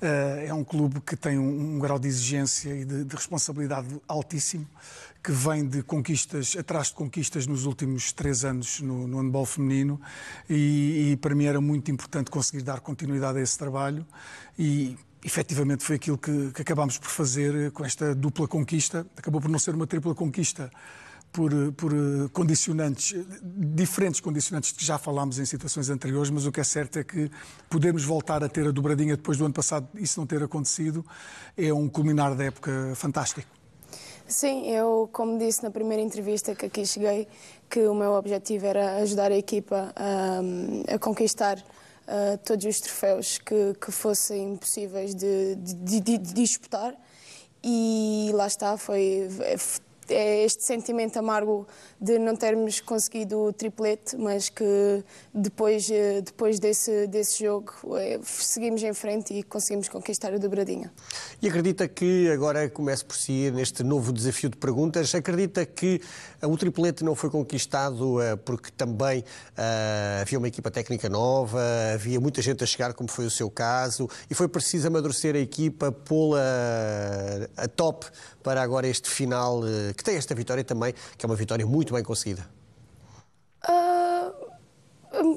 É um clube que tem um grau de exigência e de responsabilidade altíssimo, que vem de conquistas, atrás de conquistas nos últimos 3 anos no handball feminino e para mim era muito importante conseguir dar continuidade a esse trabalho e efetivamente foi aquilo que acabámos por fazer com esta dupla conquista. Acabou por não ser uma tripla conquista por condicionantes, diferentes condicionantes que já falámos em situações anteriores, mas o que é certo é que podemos voltar a ter a dobradinha depois do ano passado, isso não ter acontecido, é um culminar da época fantástico. Sim, eu, como disse na primeira entrevista que aqui cheguei, que o meu objetivo era ajudar a equipa a conquistar todos os troféus que fossem possíveis de disputar e lá está, é este sentimento amargo de não termos conseguido o triplete, mas que depois desse jogo seguimos em frente e conseguimos conquistar a dobradinha. E acredita que, agora começo por si, neste novo desafio de perguntas, acredita que o triplete não foi conquistado porque também havia uma equipa técnica nova, havia muita gente a chegar, como foi o seu caso, e foi preciso amadurecer a equipa, pô-la a top para agora este final, que tem esta vitória também, que é uma vitória muito bem conseguida?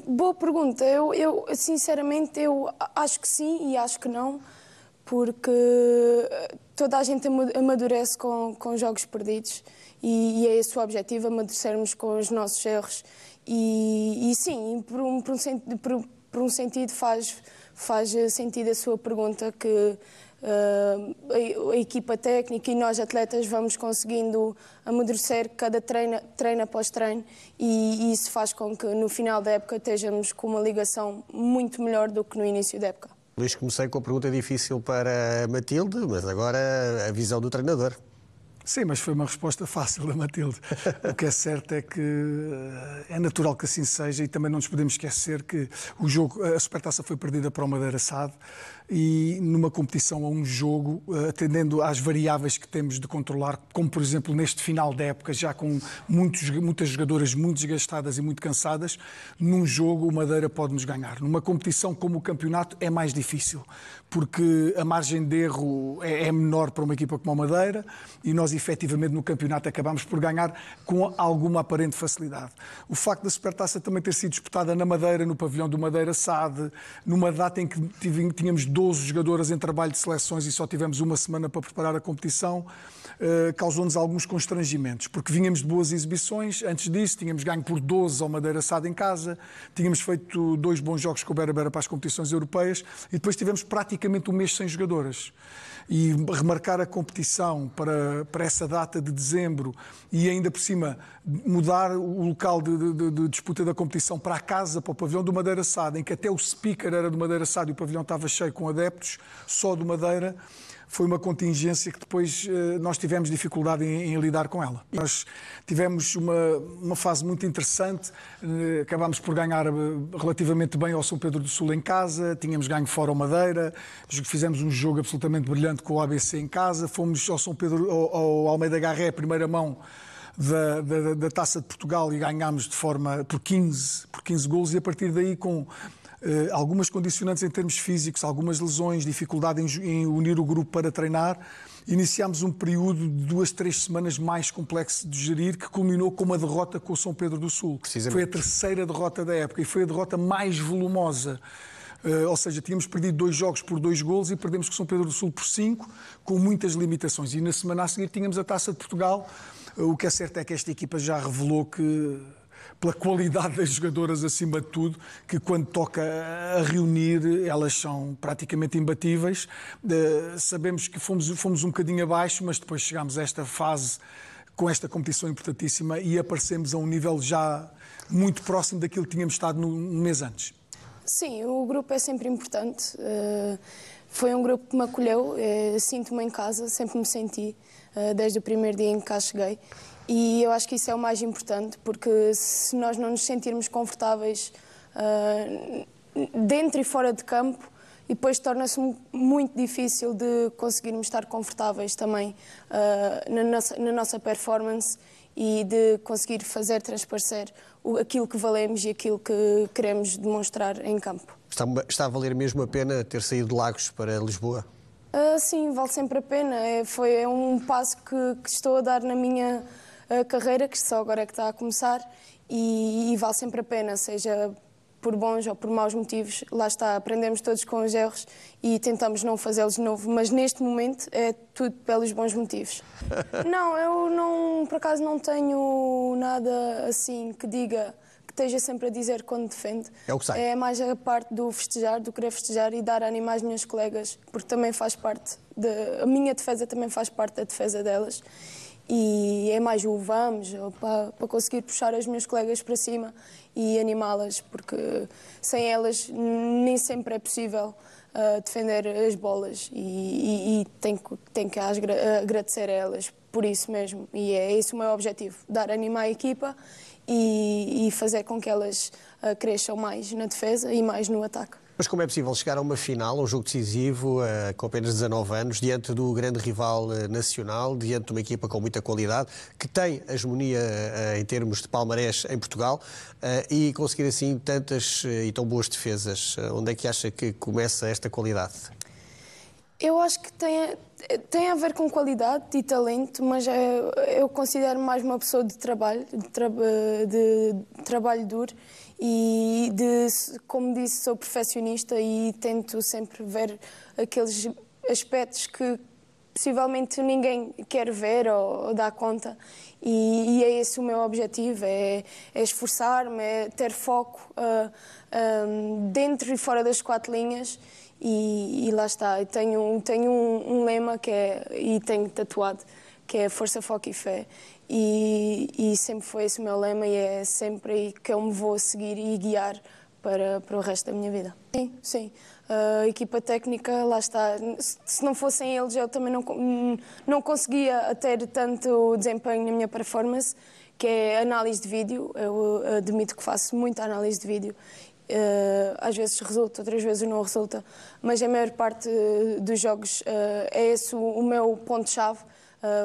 Boa pergunta. Eu sinceramente, eu acho que sim e acho que não, porque toda a gente amadurece com jogos perdidos e é esse o objetivo, amadurecermos com os nossos erros e sim, por um sentido faz sentido a sua pergunta que a equipa técnica e nós atletas vamos conseguindo amadurecer cada treino após treino e isso faz com que no final da época estejamos com uma ligação muito melhor do que no início da época. Luís, comecei com a pergunta difícil para Matilde, mas agora a visão do treinador. Sim, mas foi uma resposta fácil da Matilde. O que é certo é que é natural que assim seja e também não nos podemos esquecer que o jogo, a Supertaça foi perdida para o Madeira SAD e numa competição a um jogo, atendendo às variáveis que temos de controlar, como por exemplo neste final da época, já com muitas jogadoras muito desgastadas e muito cansadas, num jogo o Madeira pode-nos ganhar. Numa competição como o campeonato é mais difícil, porque a margem de erro é menor para uma equipa como a Madeira e nós efetivamente no campeonato acabamos por ganhar com alguma aparente facilidade. O facto da Supertaça também ter sido disputada na Madeira, no pavilhão do Madeira SAD, numa data em que tínhamos 12 jogadoras em trabalho de seleções e só tivemos uma semana para preparar a competição, causou-nos alguns constrangimentos, porque vínhamos de boas exibições, antes disso tínhamos ganho por 12 ao Madeira SAD em casa, tínhamos feito 2 bons jogos com o Bera-Bera para as competições europeias e depois tivemos praticamente um mês sem jogadoras. E remarcar a competição para essa data de dezembro e ainda por cima mudar o local de disputa da competição para a casa, para o pavilhão do Madeira SAD, em que até o speaker era do Madeira SAD e o pavilhão estava cheio com adeptos, só do Madeira, foi uma contingência que depois nós tivemos dificuldade em lidar com ela. Nós tivemos uma fase muito interessante, acabámos por ganhar relativamente bem ao São Pedro do Sul em casa, tínhamos ganho fora ao Madeira, fizemos um jogo absolutamente brilhante com o ABC em casa, fomos ao São Pedro, ao Almeida Garré, primeira mão da Taça de Portugal e ganhámos de forma por 15 golos e a partir daí com algumas condicionantes em termos físicos, algumas lesões, dificuldade em unir o grupo para treinar, iniciámos um período de 2, 3 semanas mais complexo de gerir, que culminou com uma derrota com o São Pedro do Sul. Foi a terceira derrota da época e foi a derrota mais volumosa. Ou seja, tínhamos perdido 2 jogos por 2 golos e perdemos com o São Pedro do Sul por 5, com muitas limitações. E na semana a seguir tínhamos a Taça de Portugal. O que é certo é que esta equipa já revelou que, pela qualidade das jogadoras acima de tudo, que quando toca a reunir, elas são praticamente imbatíveis. Sabemos que fomos um bocadinho abaixo, mas depois chegámos a esta fase com esta competição importantíssima e aparecemos a um nível já muito próximo daquilo que tínhamos estado no mês antes. Sim, o grupo é sempre importante. Foi um grupo que me acolheu, sinto-me em casa, sempre me senti, desde o primeiro dia em que cá cheguei. E eu acho que isso é o mais importante, porque se nós não nos sentirmos confortáveis dentro e fora de campo, e depois torna-se muito difícil de conseguirmos estar confortáveis também na nossa performance e de conseguir fazer transparecer aquilo que valemos e aquilo que queremos demonstrar em campo. Está a valer mesmo a pena ter saído de Lagos para Lisboa? Sim, vale sempre a pena. É um passo que estou a dar na minha carreira, que só agora é que está a começar, e vale sempre a pena, seja por bons ou por maus motivos. Lá está, aprendemos todos com os erros e tentamos não fazê-los de novo, mas neste momento é tudo pelos bons motivos. Não, eu não, por acaso não tenho nada assim que diga, que esteja sempre a dizer quando defende. É o que sai. É mais a parte do festejar, do querer festejar e dar ânimo às minhas colegas, porque também faz parte, a minha defesa também faz parte da defesa delas. E é mais o vamos, para conseguir puxar as minhas colegas para cima e animá-las, porque sem elas nem sempre é possível defender as bolas e tenho que agradecer a elas por isso mesmo. E é esse o meu objetivo, dar ânimo à equipa e fazer com que elas cresçam mais na defesa e mais no ataque. Mas como é possível chegar a uma final, a um jogo decisivo, com apenas 19 anos, diante do grande rival nacional, diante de uma equipa com muita qualidade, que tem hegemonia em termos de palmarés em Portugal, e conseguir assim tantas e tão boas defesas? Onde é que acha que começa esta qualidade? Eu acho que tem a ver com qualidade e talento, mas eu considero mais uma pessoa de trabalho, de trabalho duro e, como disse, sou perfeccionista e tento sempre ver aqueles aspectos que possivelmente ninguém quer ver ou dar conta, e é esse o meu objetivo, é esforçar-me, é ter foco dentro e fora das 4 linhas. E lá está, eu tenho um lema e tenho tatuado, que é força, foco e fé. E sempre foi esse o meu lema e é sempre aí que eu me vou seguir e guiar para o resto da minha vida. Sim, sim. A equipa técnica, lá está. Se não fossem eles, eu também não conseguia ter tanto desempenho na minha performance, que é análise de vídeo. Eu admito que faço muita análise de vídeo. Às vezes resulta, outras vezes não resulta, mas a maior parte dos jogos é esse o meu ponto-chave,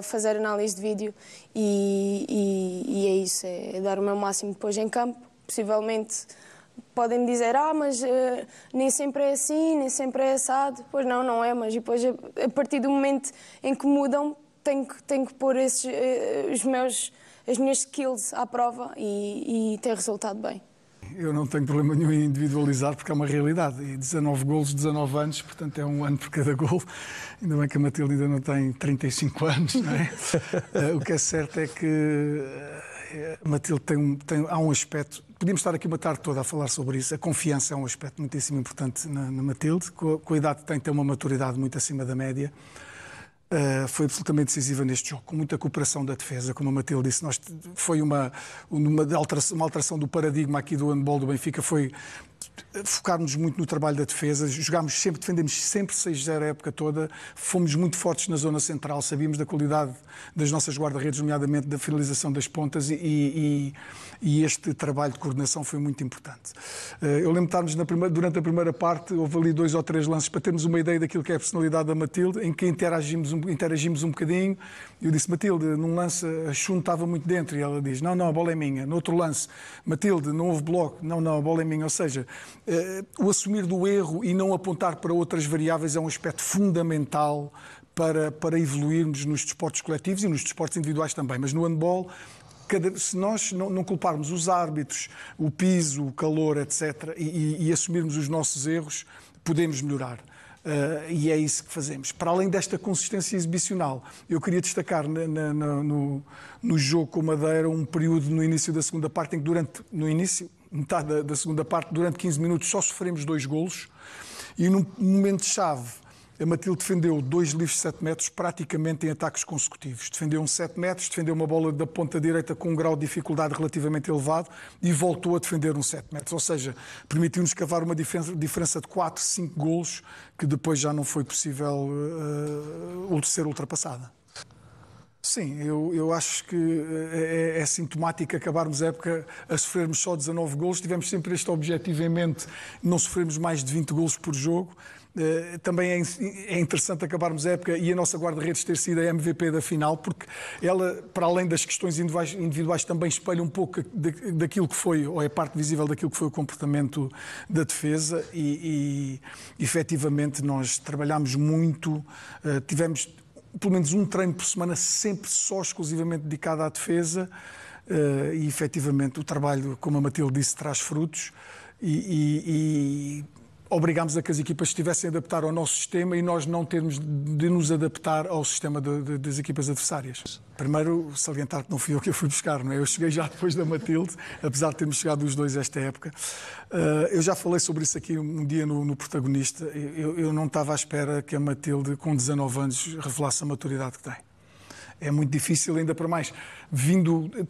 fazer análise de vídeo e é isso, é dar o meu máximo depois em campo. Possivelmente podem dizer, mas nem sempre é assim, nem sempre é assado. Pois não é, mas depois a partir do momento em que mudam, tenho que pôr as minhas skills à prova e ter resultado bem. Eu não tenho problema nenhum em individualizar, porque é uma realidade. E 19 golos, 19 anos, portanto é um ano por cada gol. Ainda bem que a Matilde ainda não tem 35 anos, não é? O que é certo é que a Matilde há um aspecto... Podíamos estar aqui uma tarde toda a falar sobre isso. A confiança é um aspecto muitíssimo importante na Matilde. Com a idade que tem uma maturidade muito acima da média. Foi absolutamente decisiva neste jogo, com muita cooperação da defesa, como a Matilde disse. Foi uma alteração do paradigma aqui do handball do Benfica, foi focarmos muito no trabalho da defesa, defendemos sempre 6-0 a época toda, fomos muito fortes na zona central, sabíamos da qualidade das nossas guarda-redes, nomeadamente da finalização das pontas, e este trabalho de coordenação foi muito importante. Eu lembro de estarmos durante a primeira parte, houve ali 2 ou 3 lances para termos uma ideia daquilo que é a personalidade da Matilde, em que interagimos um bocadinho. Eu disse, Matilde, num lance a Chun estava muito dentro, e ela diz, não, a bola é minha. No outro lance, Matilde, não houve bloco, não, a bola é minha. Ou seja, o assumir do erro e não apontar para outras variáveis é um aspecto fundamental para evoluirmos nos desportos coletivos e nos desportos individuais também. Mas no handball, se nós não culparmos os árbitros, o piso, o calor, etc., e assumirmos os nossos erros, podemos melhorar. E é isso que fazemos. Para além desta consistência exibicional, eu queria destacar no jogo com o Madeira um período no início da segunda parte em que metade da segunda parte, durante 15 minutos só sofremos 2 golos, e num momento-chave a Matilde defendeu 2 livros de 7 metros praticamente em ataques consecutivos. Defendeu 7 metros, defendeu uma bola da ponta direita com um grau de dificuldade relativamente elevado e voltou a defender 7 metros. Ou seja, permitiu-nos cavar uma diferença de 4, 5 golos que depois já não foi possível ser ultrapassada. Sim, eu acho que é sintomático acabarmos a época a sofrermos só 19 golos. Tivemos sempre este objetivo em mente, não sofrermos mais de 20 golos por jogo. Também é interessante acabarmos a época e a nossa guarda-redes ter sido a MVP da final, porque ela, para além das questões individuais, também espelha um pouco daquilo que foi, ou é parte visível daquilo que foi o comportamento da defesa e efetivamente nós trabalhámos muito, tivemos pelo menos um treino por semana sempre só exclusivamente dedicado à defesa e efetivamente o trabalho, como a Matilde disse, traz frutos e obrigámos a que as equipas estivessem a adaptar ao nosso sistema e nós não termos de nos adaptar ao sistema das equipas adversárias. Primeiro, salientar que não fui eu que a fui buscar, não é? Eu cheguei já depois da Matilde, apesar de termos chegado os dois esta época. Eu já falei sobre isso aqui um dia no Protagonista. Eu não estava à espera que a Matilde, com 19 anos, revelasse a maturidade que tem. É muito difícil, ainda para mais,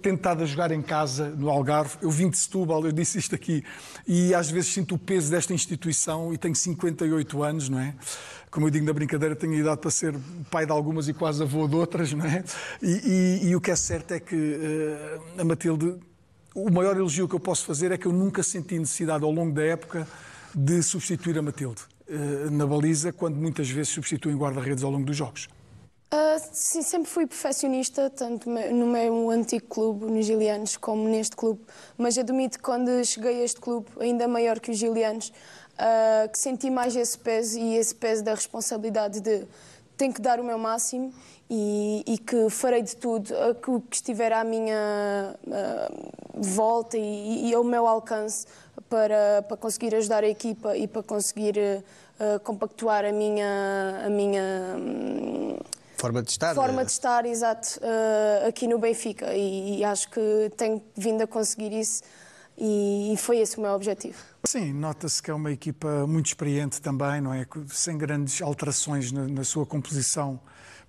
tentado a jogar em casa, no Algarve. Eu vim de Setúbal, eu disse isto aqui, e às vezes sinto o peso desta instituição e tenho 58 anos, não é? Como eu digo na brincadeira, tenho idade para ser pai de algumas e quase avô de outras, não é? E o que é certo é que a Matilde, o maior elogio que eu posso fazer é que eu nunca senti necessidade ao longo da época de substituir a Matilde na baliza, quando muitas vezes substituem guarda-redes ao longo dos jogos. Sim, sempre fui perfeccionista, tanto no meu antigo clube, nos Gilianos, como neste clube. Mas admito que quando cheguei a este clube, ainda maior que os Gilianos, que senti mais esse peso da responsabilidade de tenho que dar o meu máximo e que farei de tudo que estiver à minha volta e ao meu alcance para conseguir ajudar a equipa e para conseguir compactuar a minha forma de estar. Forma de estar, exato, aqui no Benfica. E acho que tenho vindo a conseguir isso e foi esse o meu objetivo. Sim, nota-se que é uma equipa muito experiente também, não é? Sem grandes alterações na sua composição,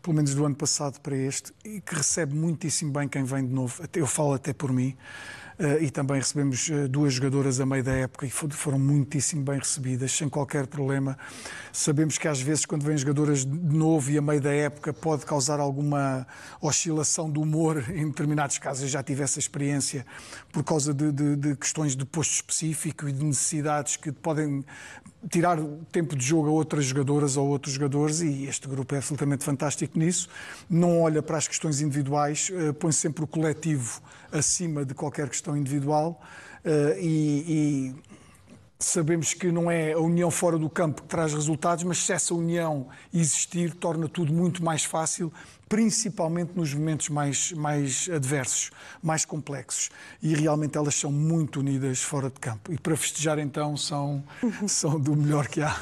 pelo menos do ano passado para este, e que recebe muitíssimo bem quem vem de novo. Eu falo até por mim. E também recebemos duas jogadoras a meio da época e foram muitíssimo bem recebidas, sem qualquer problema. Sabemos que às vezes quando vêm jogadoras de novo e a meio da época pode causar alguma oscilação do humor em determinados casos. Eu já tive essa experiência por causa de questões de posto específico e de necessidades que podem tirar tempo de jogo a outras jogadoras ou outros jogadores, e este grupo é absolutamente fantástico nisso. Não olha para as questões individuais, põe sempre o coletivo acima de qualquer questão individual e sabemos que não é a união fora do campo que traz resultados, mas se essa união existir, torna tudo muito mais fácil, principalmente nos momentos mais adversos, mais complexos. E realmente elas são muito unidas fora de campo. E para festejar então são do melhor que há.